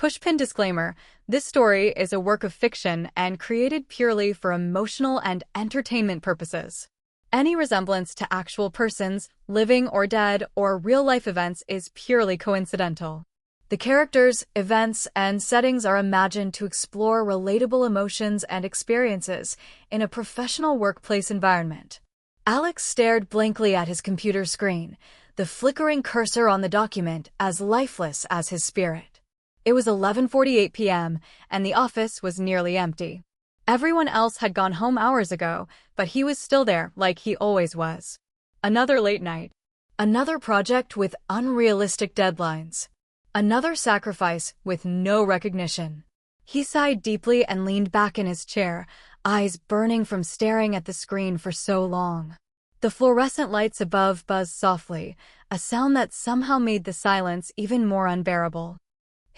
Pushpin disclaimer: this story is a work of fiction and created purely for emotional and entertainment purposes. Any resemblance to actual persons, living or dead, or real-life events is purely coincidental. The characters, events, and settings are imagined to explore relatable emotions and experiences in a professional workplace environment. Alex stared blankly at his computer screen, the flickering cursor on the document as lifeless as his spirit. It was 11:48 p.m., and the office was nearly empty. Everyone else had gone home hours ago, but he was still there like he always was. Another late night. Another project with unrealistic deadlines. Another sacrifice with no recognition. He sighed deeply and leaned back in his chair, eyes burning from staring at the screen for so long. The fluorescent lights above buzzed softly, a sound that somehow made the silence even more unbearable.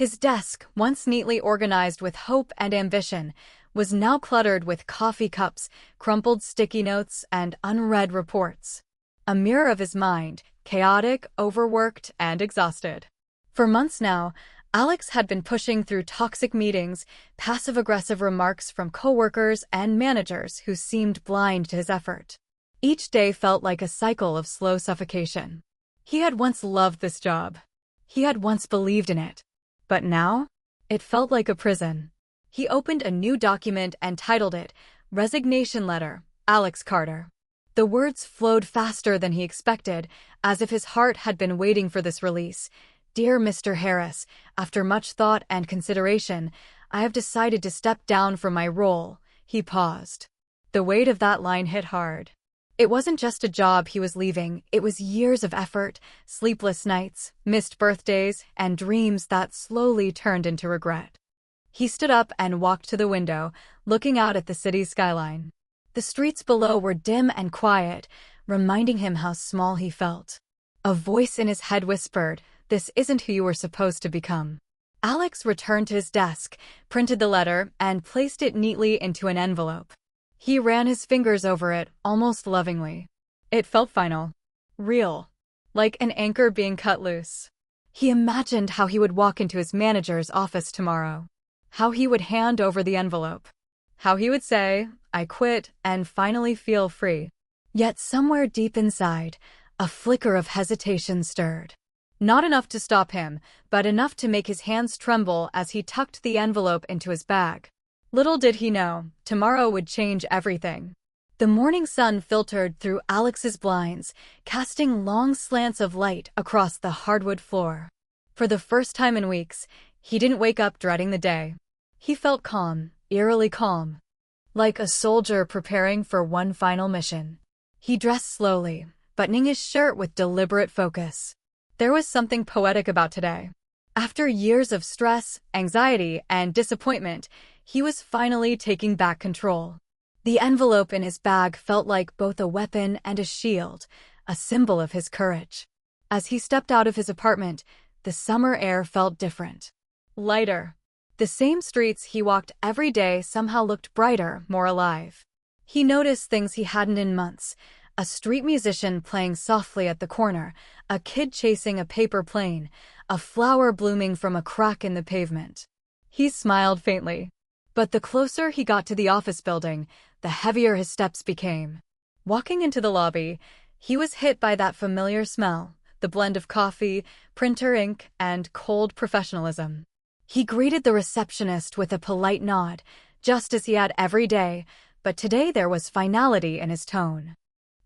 His desk, once neatly organized with hope and ambition, was now cluttered with coffee cups, crumpled sticky notes, and unread reports. A mirror of his mind, chaotic, overworked, and exhausted. For months now, Alex had been pushing through toxic meetings, passive-aggressive remarks from coworkers and managers who seemed blind to his effort. Each day felt like a cycle of slow suffocation. He had once loved this job. He had once believed in it. But now, it felt like a prison. He opened a new document and titled it, Resignation Letter, Alex Carter. The words flowed faster than he expected, as if his heart had been waiting for this release. Dear Mr. Harris, after much thought and consideration, I have decided to step down from my role. He paused. The weight of that line hit hard. It wasn't just a job he was leaving, it was years of effort, sleepless nights, missed birthdays, and dreams that slowly turned into regret. He stood up and walked to the window, looking out at the city's skyline. The streets below were dim and quiet, reminding him how small he felt. A voice in his head whispered, "This isn't who you were supposed to become." Alex returned to his desk, printed the letter, and placed it neatly into an envelope. He ran his fingers over it, almost lovingly. It felt final. Real. Like an anchor being cut loose. He imagined how he would walk into his manager's office tomorrow. How he would hand over the envelope. How he would say, "I quit," and finally feel free. Yet somewhere deep inside, a flicker of hesitation stirred. Not enough to stop him, but enough to make his hands tremble as he tucked the envelope into his bag. Little did he know, tomorrow would change everything. The morning sun filtered through Alex's blinds, casting long slants of light across the hardwood floor. For the first time in weeks, he didn't wake up dreading the day. He felt calm, eerily calm. Like a soldier preparing for one final mission. He dressed slowly, buttoning his shirt with deliberate focus. There was something poetic about today. After years of stress, anxiety, and disappointment, he was finally taking back control. The envelope in his bag felt like both a weapon and a shield, a symbol of his courage. As he stepped out of his apartment, the summer air felt different. Lighter. The same streets he walked every day somehow looked brighter, more alive. He noticed things he hadn't in months. A street musician playing softly at the corner, a kid chasing a paper plane, a flower blooming from a crack in the pavement. He smiled faintly. But the closer he got to the office building, the heavier his steps became. Walking into the lobby, he was hit by that familiar smell, the blend of coffee, printer ink, and cold professionalism. He greeted the receptionist with a polite nod, just as he had every day, but today there was finality in his tone.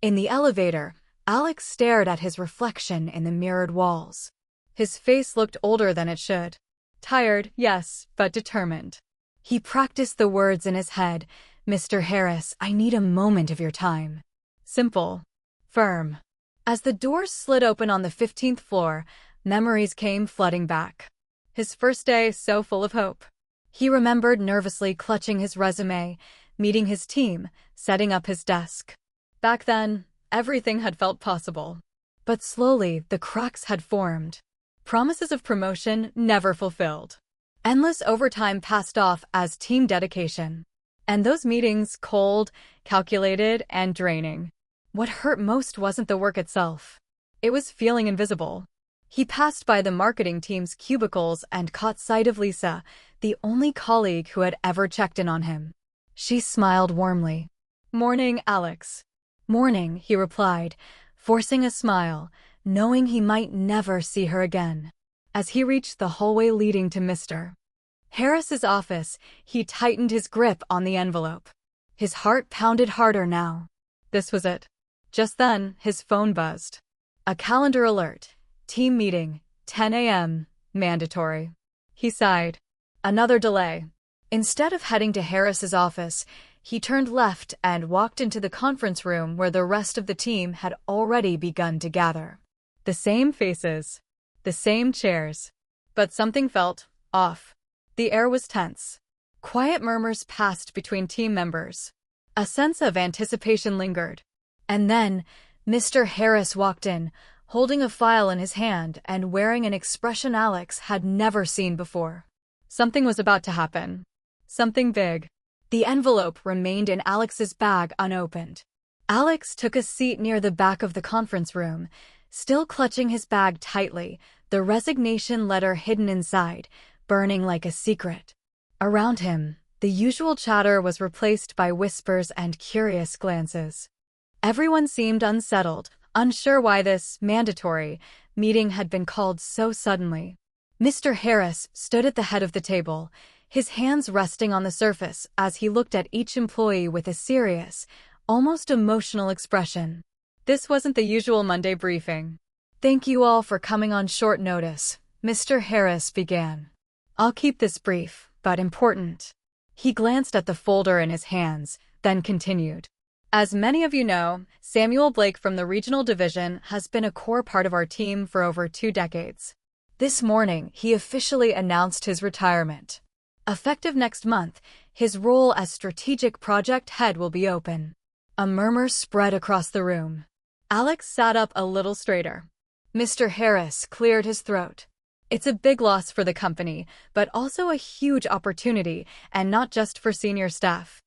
In the elevator, Alex stared at his reflection in the mirrored walls. His face looked older than it should. Tired, yes, but determined. He practiced the words in his head, "Mr. Harris, I need a moment of your time." Simple. Firm. As the doors slid open on the 15th floor, memories came flooding back. His first day so full of hope. He remembered nervously clutching his resume, meeting his team, setting up his desk. Back then, everything had felt possible. But slowly, the cracks had formed. Promises of promotion never fulfilled. Endless overtime passed off as team dedication. And those meetings cold, calculated, and draining. What hurt most wasn't the work itself. It was feeling invisible. He passed by the marketing team's cubicles and caught sight of Lisa, the only colleague who had ever checked in on him. She smiled warmly. "Morning, Alex." "Morning," he replied, forcing a smile, knowing he might never see her again. As he reached the hallway leading to Mr. Harris's office, he tightened his grip on the envelope. His heart pounded harder now. This was it. Just then, his phone buzzed. A calendar alert. Team meeting, 10 a.m., mandatory. He sighed. Another delay. Instead of heading to Harris's office, he turned left and walked into the conference room where the rest of the team had already begun to gather. The same faces, the same chairs. But something felt off. The air was tense. Quiet murmurs passed between team members. A sense of anticipation lingered. And then, Mr. Harris walked in, holding a file in his hand and wearing an expression Alex had never seen before. Something was about to happen. Something big. The envelope remained in Alex's bag unopened. Alex took a seat near the back of the conference room, still clutching his bag tightly, the resignation letter hidden inside, burning like a secret. Around him, the usual chatter was replaced by whispers and curious glances. Everyone seemed unsettled, unsure why this mandatory meeting had been called so suddenly. Mr. Harris stood at the head of the table, his hands resting on the surface as he looked at each employee with a serious, almost emotional expression. This wasn't the usual Monday briefing. "Thank you all for coming on short notice," Mr. Harris began. "I'll keep this brief, but important." He glanced at the folder in his hands, then continued. "As many of you know, Samuel Blake from the regional division has been a core part of our team for over 2 decades. This morning, he officially announced his retirement. Effective next month, his role as strategic project head will be open." A murmur spread across the room. Alex sat up a little straighter. Mr. Harris cleared his throat. "It's a big loss for the company, but also a huge opportunity, and not just for senior staff.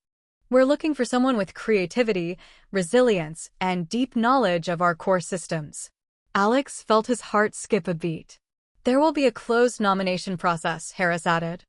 We're looking for someone with creativity, resilience, and deep knowledge of our core systems." Alex felt his heart skip a beat. "There will be a closed nomination process," Harris added.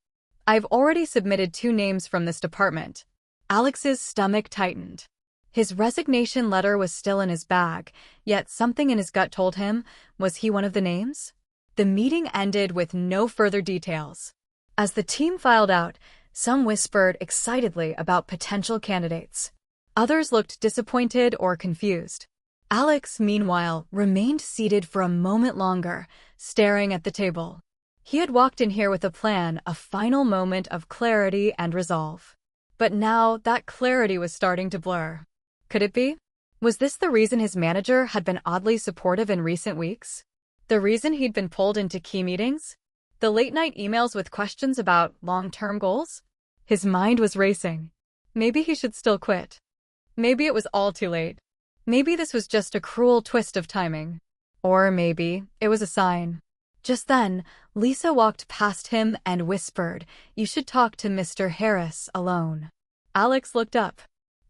"I've already submitted 2 names from this department." Alex's stomach tightened. His resignation letter was still in his bag, yet something in his gut told him, was he one of the names? The meeting ended with no further details. As the team filed out, some whispered excitedly about potential candidates. Others looked disappointed or confused. Alex, meanwhile, remained seated for a moment longer, staring at the table. He had walked in here with a plan, a final moment of clarity and resolve. But now that clarity was starting to blur. Could it be? Was this the reason his manager had been oddly supportive in recent weeks? The reason he'd been pulled into key meetings? The late-night emails with questions about long-term goals? His mind was racing. Maybe he should still quit. Maybe it was all too late. Maybe this was just a cruel twist of timing. Or maybe it was a sign. Just then, Lisa walked past him and whispered, "You should talk to Mr. Harris alone." Alex looked up.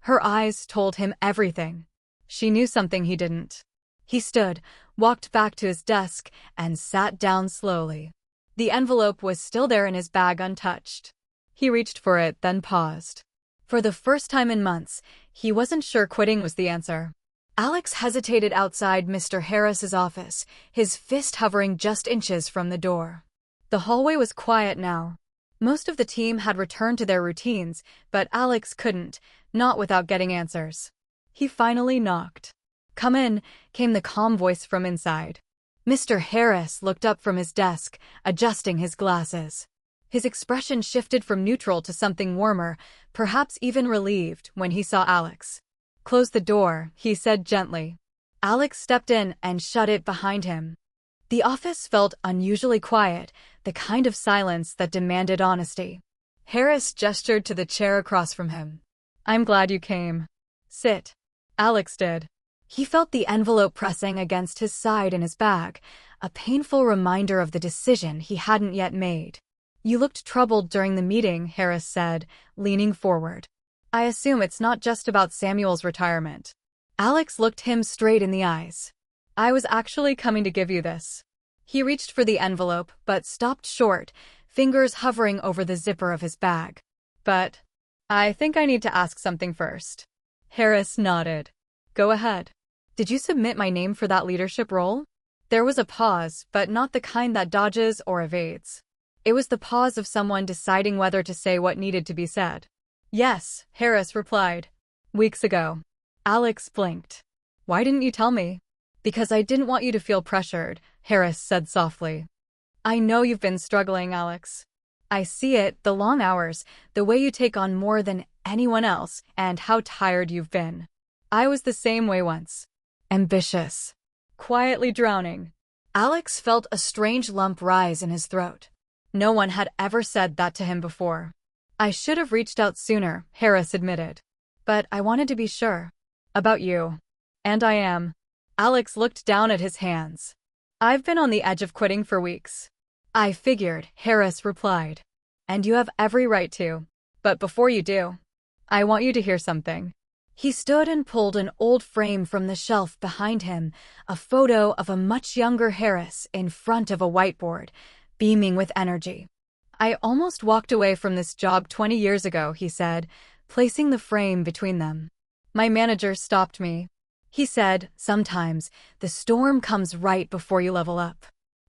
Her eyes told him everything. She knew something he didn't. He stood, walked back to his desk, and sat down slowly. The envelope was still there in his bag untouched. He reached for it, then paused. For the first time in months, he wasn't sure quitting was the answer. Alex hesitated outside Mr. Harris's office, his fist hovering just inches from the door. The hallway was quiet now. Most of the team had returned to their routines, but Alex couldn't, not without getting answers. He finally knocked. "Come in," came the calm voice from inside. Mr. Harris looked up from his desk, adjusting his glasses. His expression shifted from neutral to something warmer, perhaps even relieved, when he saw Alex. "Close the door," he said gently. Alex stepped in and shut it behind him. The office felt unusually quiet, the kind of silence that demanded honesty. Harris gestured to the chair across from him. "I'm glad you came. Sit." Alex did. He felt the envelope pressing against his side in his bag, a painful reminder of the decision he hadn't yet made. "You looked troubled during the meeting," Harris said, leaning forward. "I assume it's not just about Samuel's retirement." Alex looked him straight in the eyes. "I was actually coming to give you this." He reached for the envelope, but stopped short, fingers hovering over the zipper of his bag. But I think I need to ask something first. Harris nodded. Go ahead. Did you submit my name for that leadership role? There was a pause, but not the kind that dodges or evades. It was the pause of someone deciding whether to say what needed to be said. Yes, Harris replied. Weeks ago. Alex blinked. Why didn't you tell me? Because I didn't want you to feel pressured, Harris said softly. I know you've been struggling, Alex. I see it, the long hours, the way you take on more than anyone else, and how tired you've been. I was the same way once. Ambitious. Quietly drowning. Alex felt a strange lump rise in his throat. No one had ever said that to him before. I should have reached out sooner, Harris admitted. But I wanted to be sure. About you. And I am. Alex looked down at his hands. I've been on the edge of quitting for weeks. I figured, Harris replied. And you have every right to. But before you do, I want you to hear something. He stood and pulled an old frame from the shelf behind him, a photo of a much younger Harris in front of a whiteboard, beaming with energy. I almost walked away from this job 20 years ago, he said, placing the frame between them. My manager stopped me. He said, sometimes, the storm comes right before you level up.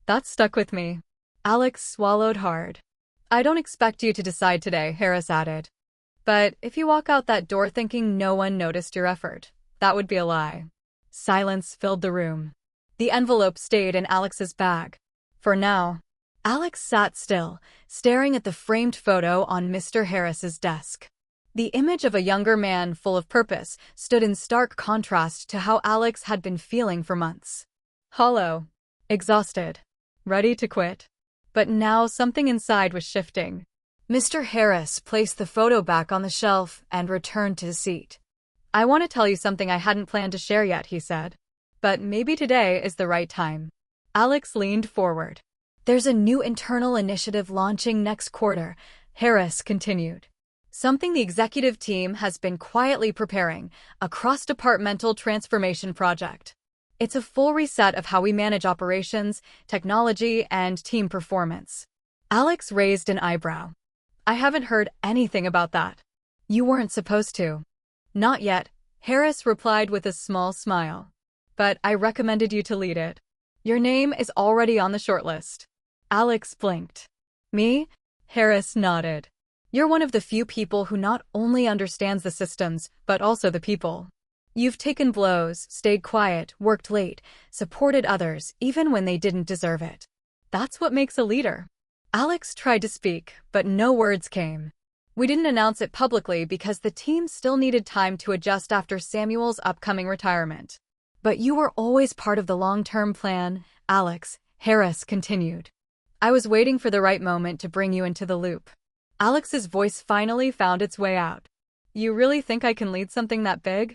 That stuck with me. Alex swallowed hard. I don't expect you to decide today, Harris added. But if you walk out that door thinking no one noticed your effort, that would be a lie. Silence filled the room. The envelope stayed in Alex's bag. For now. Alex sat still, staring at the framed photo on Mr. Harris's desk. The image of a younger man full of purpose stood in stark contrast to how Alex had been feeling for months. Hollow. Exhausted. Ready to quit. But now something inside was shifting. Mr. Harris placed the photo back on the shelf and returned to his seat. I want to tell you something I hadn't planned to share yet, he said. But maybe today is the right time. Alex leaned forward. There's a new internal initiative launching next quarter, Harris continued. Something the executive team has been quietly preparing, a cross-departmental transformation project. It's a full reset of how we manage operations, technology, and team performance. Alex raised an eyebrow. I haven't heard anything about that. You weren't supposed to. Not yet, Harris replied with a small smile. But I recommended you to lead it. Your name is already on the shortlist. Alex blinked. Me? Harris nodded. You're one of the few people who not only understands the systems, but also the people. You've taken blows, stayed quiet, worked late, supported others, even when they didn't deserve it. That's what makes a leader. Alex tried to speak, but no words came. We didn't announce it publicly because the team still needed time to adjust after Samuel's upcoming retirement. But you were always part of the long-term plan, Alex, Harris continued. I was waiting for the right moment to bring you into the loop. Alex's voice finally found its way out. You really think I can lead something that big?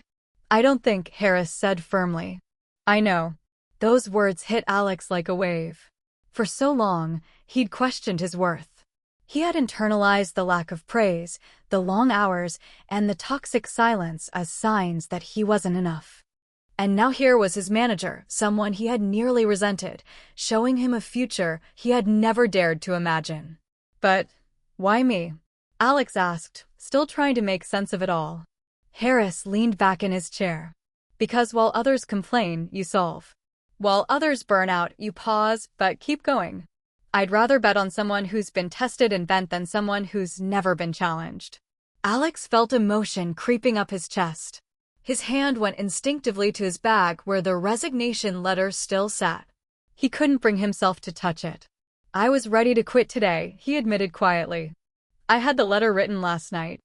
I don't think, Harris said firmly. I know. Those words hit Alex like a wave. For so long, he'd questioned his worth. He had internalized the lack of praise, the long hours, and the toxic silence as signs that he wasn't enough. And now here was his manager, someone he had nearly resented, showing him a future he had never dared to imagine. But why me? Alex asked, still trying to make sense of it all. Harris leaned back in his chair. Because while others complain, you solve. While others burn out, you pause, but keep going. I'd rather bet on someone who's been tested and bent than someone who's never been challenged. Alex felt emotion creeping up his chest. His hand went instinctively to his bag where the resignation letter still sat. He couldn't bring himself to touch it. I was ready to quit today, he admitted quietly. I had the letter written last night.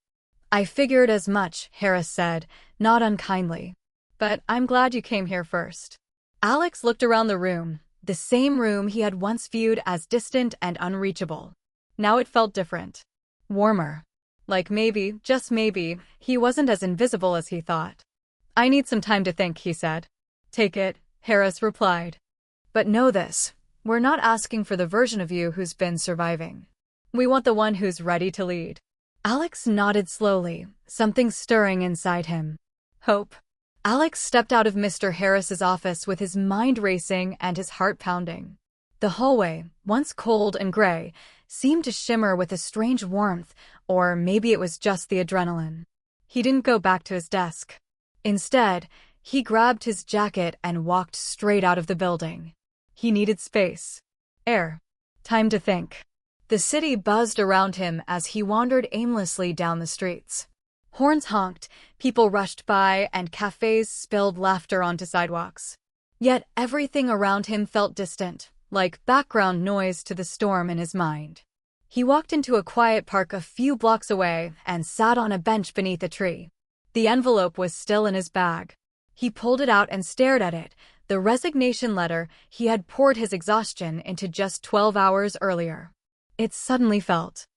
I figured as much, Harris said, not unkindly. But I'm glad you came here first. Alex looked around the room, the same room he had once viewed as distant and unreachable. Now it felt different. Warmer. Like maybe, just maybe, he wasn't as invisible as he thought. I need some time to think, he said. Take it, Harris replied. But know this, we're not asking for the version of you who's been surviving. We want the one who's ready to lead. Alex nodded slowly, something stirring inside him. Hope. Alex stepped out of Mr. Harris's office with his mind racing and his heart pounding. The hallway, once cold and gray, seemed to shimmer with a strange warmth, or maybe it was just the adrenaline. He didn't go back to his desk. Instead, he grabbed his jacket and walked straight out of the building. He needed space. Air. Time to think. The city buzzed around him as he wandered aimlessly down the streets. Horns honked, people rushed by, and cafes spilled laughter onto sidewalks. Yet everything around him felt distant, like background noise to the storm in his mind. He walked into a quiet park a few blocks away and sat on a bench beneath a tree. The envelope was still in his bag. He pulled it out and stared at it, the resignation letter he had poured his exhaustion into just 12 hours earlier. It suddenly felt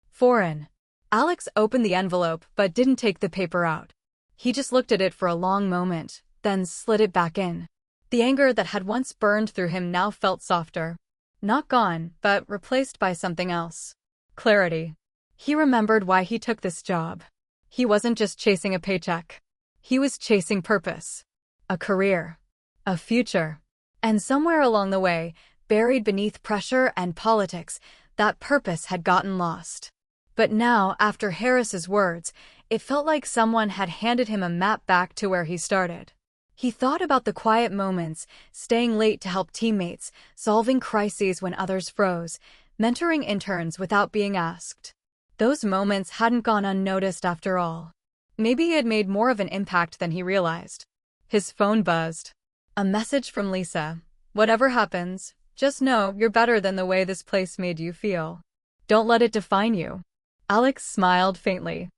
foreign. Alex opened the envelope but didn't take the paper out. He just looked at it for a long moment, then slid it back in. The anger that had once burned through him now felt softer. Not gone, but replaced by something else. Clarity. He remembered why he took this job. He wasn't just chasing a paycheck. He was chasing purpose. A career. A future. And somewhere along the way, buried beneath pressure and politics, that purpose had gotten lost. But now, after Harris's words, it felt like someone had handed him a map back to where he started. He thought about the quiet moments, staying late to help teammates, solving crises when others froze, mentoring interns without being asked. Those moments hadn't gone unnoticed after all. Maybe he had made more of an impact than he realized. His phone buzzed. A message from Lisa. Whatever happens, just know you're better than the way this place made you feel. Don't let it define you. Alex smiled faintly.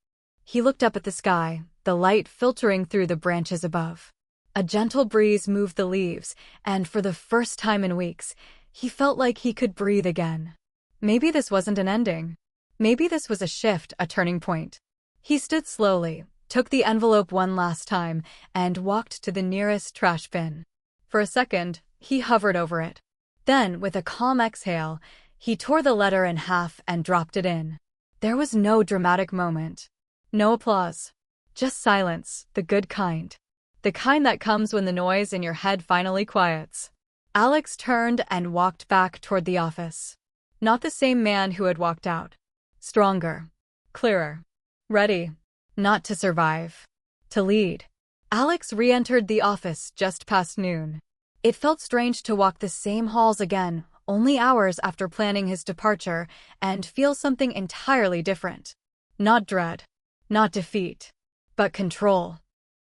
He looked up at the sky, the light filtering through the branches above. A gentle breeze moved the leaves, and for the first time in weeks, he felt like he could breathe again. Maybe this wasn't an ending. Maybe this was a shift, a turning point. He stood slowly, took the envelope one last time, and walked to the nearest trash bin. For a second, he hovered over it. Then, with a calm exhale, he tore the letter in half and dropped it in. There was no dramatic moment. No applause. Just silence, the good kind. The kind that comes when the noise in your head finally quiets. Alex turned and walked back toward the office. Not the same man who had walked out. Stronger. Clearer. Ready. Not to survive. To lead. Alex re-entered the office just past noon. It felt strange to walk the same halls again, only hours after planning his departure, and feel something entirely different. Not dread. Not defeat. But control.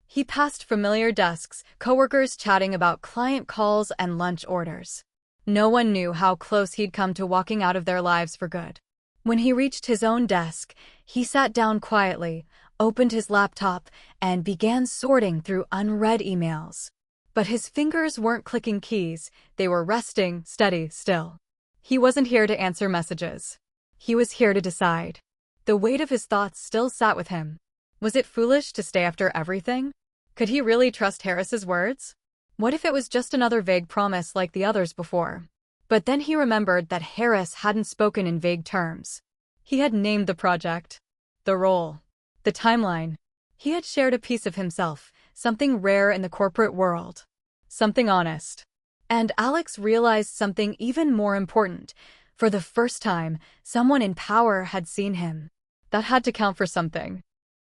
He passed familiar desks, coworkers chatting about client calls and lunch orders. No one knew how close he'd come to walking out of their lives for good. When he reached his own desk, he sat down quietly, opened his laptop, and began sorting through unread emails. But his fingers weren't clicking keys, they were resting, steady, still. He wasn't here to answer messages. He was here to decide. The weight of his thoughts still sat with him. Was it foolish to stay after everything? Could he really trust Harris's words? What if it was just another vague promise like the others before? But then he remembered that Harris hadn't spoken in vague terms. He had named the project, the role, the timeline. He had shared a piece of himself, something rare in the corporate world. Something honest. And Alex realized something even more important. For the first time, someone in power had seen him. That had to count for something.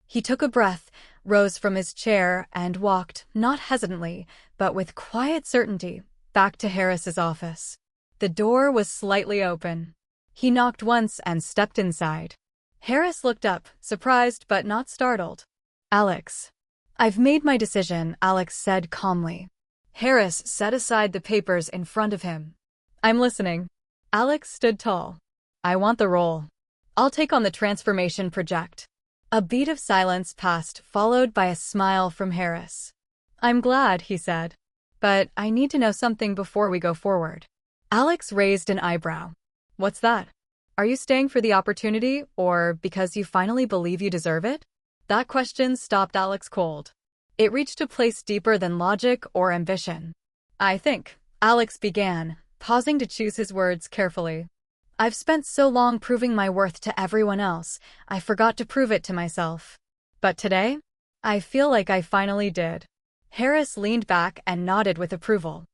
He took a breath, rose from his chair, and walked, not hesitantly, but with quiet certainty, back to Harris's office. The door was slightly open. He knocked once and stepped inside. Harris looked up, surprised but not startled. Alex. I've made my decision, Alex said calmly. Harris set aside the papers in front of him. I'm listening. Alex stood tall. I want the role. I'll take on the transformation project. A beat of silence passed, followed by a smile from Harris. I'm glad, he said. But I need to know something before we go forward. Alex raised an eyebrow. What's that? Are you staying for the opportunity, or because you finally believe you deserve it? That question stopped Alex cold. It reached a place deeper than logic or ambition. I think, Alex began, pausing to choose his words carefully. I've spent so long proving my worth to everyone else, I forgot to prove it to myself. But today, I feel like I finally did. Harris leaned back and nodded with approval.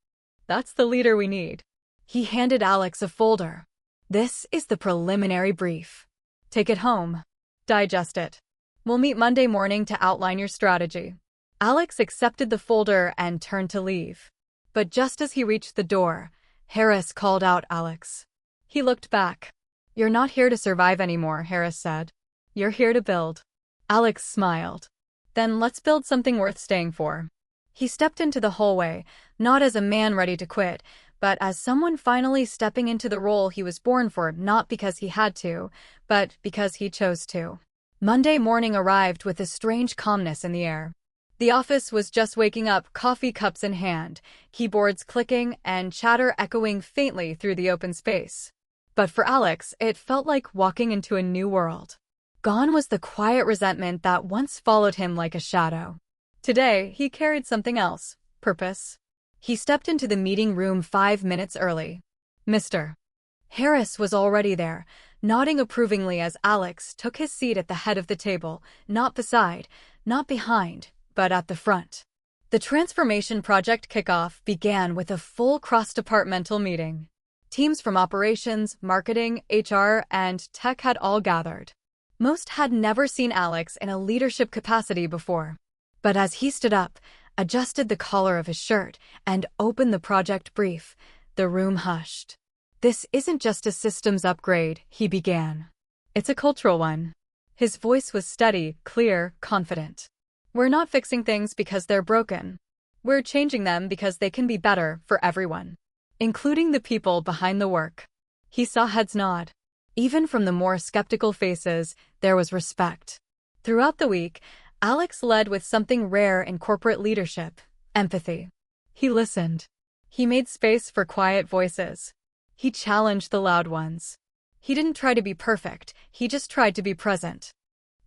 That's the leader we need. He handed Alex a folder. "This is the preliminary brief. Take it home. Digest it. We'll meet Monday morning to outline your strategy." Alex accepted the folder and turned to leave. But just as he reached the door, Harris called out Alex. He looked back. "You're not here to survive anymore," Harris said. "You're here to build." Alex smiled. "Then let's build something worth staying for." He stepped into the hallway, not as a man ready to quit, but as someone finally stepping into the role he was born for, not because he had to, but because he chose to. Monday morning arrived with a strange calmness in the air. The office was just waking up, coffee cups in hand, keyboards clicking, and chatter echoing faintly through the open space. But for Alex, it felt like walking into a new world. Gone was the quiet resentment that once followed him like a shadow. Today, he carried something else: purpose. He stepped into the meeting room 5 minutes early. "Mr. Harris was already there, nodding approvingly as Alex took his seat at the head of the table, not beside, not behind, but at the front. The transformation project kickoff began with a full cross-departmental meeting. Teams from operations, marketing, HR, and tech had all gathered. Most had never seen Alex in a leadership capacity before. But as he stood up, adjusted the collar of his shirt, and opened the project brief, the room hushed. "This isn't just a systems upgrade," he began. "It's a cultural one." His voice was steady, clear, confident. "We're not fixing things because they're broken. We're changing them because they can be better for everyone, including the people behind the work." He saw heads nod. Even from the more skeptical faces, there was respect. Throughout the week, Alex led with something rare in corporate leadership: empathy. He listened. He made space for quiet voices. He challenged the loud ones. He didn't try to be perfect, he just tried to be present.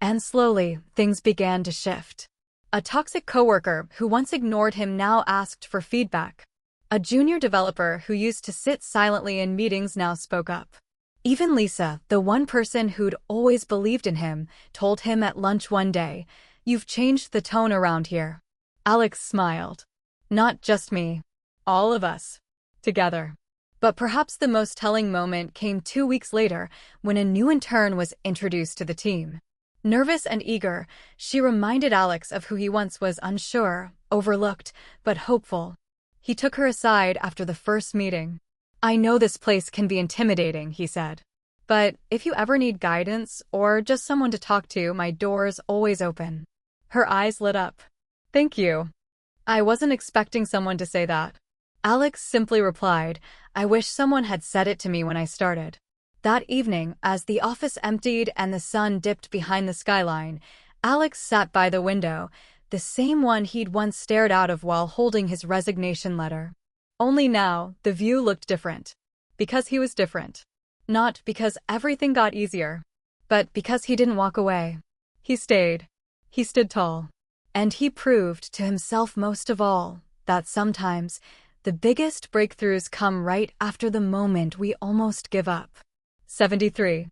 And slowly, things began to shift. A toxic coworker who once ignored him now asked for feedback. A junior developer who used to sit silently in meetings now spoke up. Even Lisa, the one person who'd always believed in him, told him at lunch one day, "You've changed the tone around here." Alex smiled. "Not just me. All of us. Together." But perhaps the most telling moment came 2 weeks later, when a new intern was introduced to the team. Nervous and eager, she reminded Alex of who he once was: unsure, overlooked, but hopeful. He took her aside after the first meeting. "I know this place can be intimidating," he said. "But if you ever need guidance or just someone to talk to, my door's always open." Her eyes lit up. "Thank you. I wasn't expecting someone to say that." Alex simply replied, "I wish someone had said it to me when I started." That evening, as the office emptied and the sun dipped behind the skyline, Alex sat by the window, the same one he'd once stared out of while holding his resignation letter. Only now, the view looked different. Because he was different. Not because everything got easier, but because he didn't walk away. He stayed. He stood tall. And he proved to himself most of all that sometimes the biggest breakthroughs come right after the moment we almost give up. 73.